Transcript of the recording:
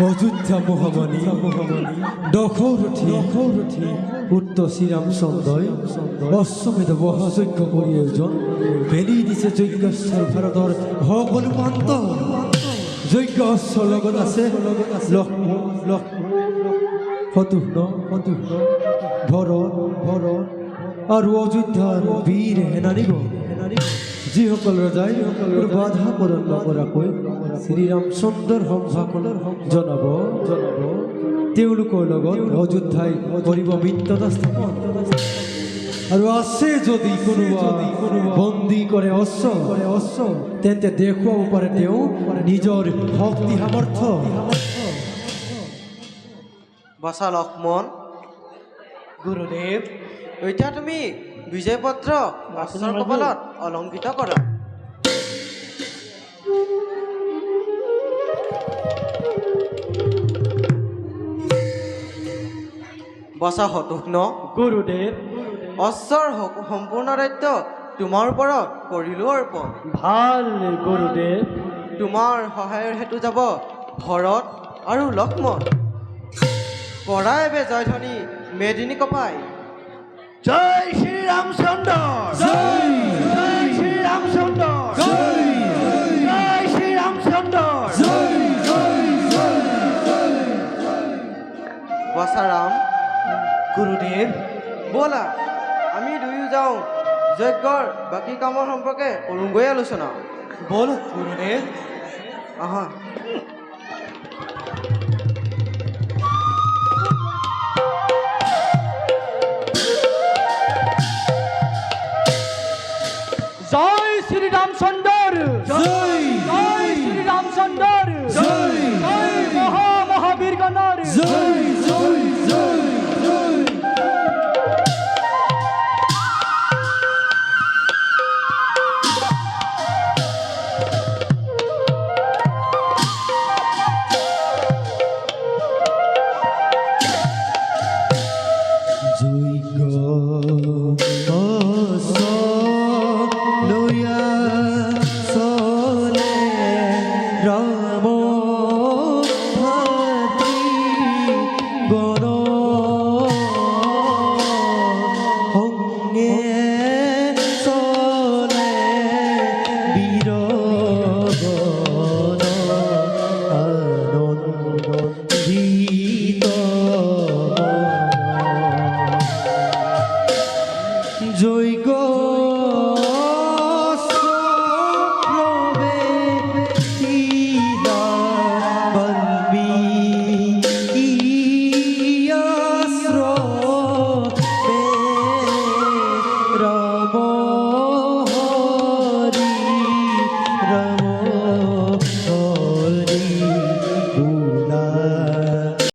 অযোধ্যা মহামানী দখরঠি উত্তৰ শ্ৰীৰামচন্দ্ৰই অশ্বমেধ মহাযজ্ঞ কৰি এজন বেলি দিছে যজ্ঞস্থল ভাৰতৰ সকলো প্ৰান্ত যজ্ঞ অশ্বৰ লগত আছে শত্ৰুঘ্ন ভৰত আৰু অযোধ্যাৰ বীৰ সেনানীগণ যিসকল ৰজাই বাধা প্ৰদান নকৰাকৈ শ্ৰীৰামচন্দ্ৰৰ সম্ভাষণ জনাব তেওঁলোকৰ লগত অযোধ্যাই কৰিব মিত্ৰতা স্থাপন আৰু আছে যদি কোনোবা বন্দী কৰে অশ্ব তেন্তে দেখুৱাব পাৰে তেওঁ নিজৰ শক্তি সামৰ্থ্য বচা লক্ষ্মণ গুৰুদেৱ এতিয়া তুমি বিজয় পত্ৰ অস্ত্ৰৰ কপালত অলংকৃত কৰা বচা শত্ৰুঘ্ন গুৰুদেৱ অস্ত্ৰৰ সম্পূৰ্ণ দায়িত্ব তোমাৰ ওপৰত কৰিলো অৰ্পণ ভাল গুৰুদেৱ তোমাৰ সহায়ৰ হেতু যাব ভৰত আৰু লক্ষ্মণ কৰা এবে জয়ধ্বনি মেদিনী কপাই জয় শ্ৰী ৰামচন্দ্ৰ জয় শ্ৰী ৰামচন্দ্ৰ জয় শ্ৰী ৰামচন্দ্ৰ বচা ৰাম গুৰুদেৱ ব'লা আমি দুয়ো যাওঁ যজ্ঞৰ বাকী কামৰ সম্পৰ্কে কৰোঁগৈ আলোচনা বল গুৰুদেৱ আহা জয় শ্ৰী ৰামচন্দ্ৰ জয়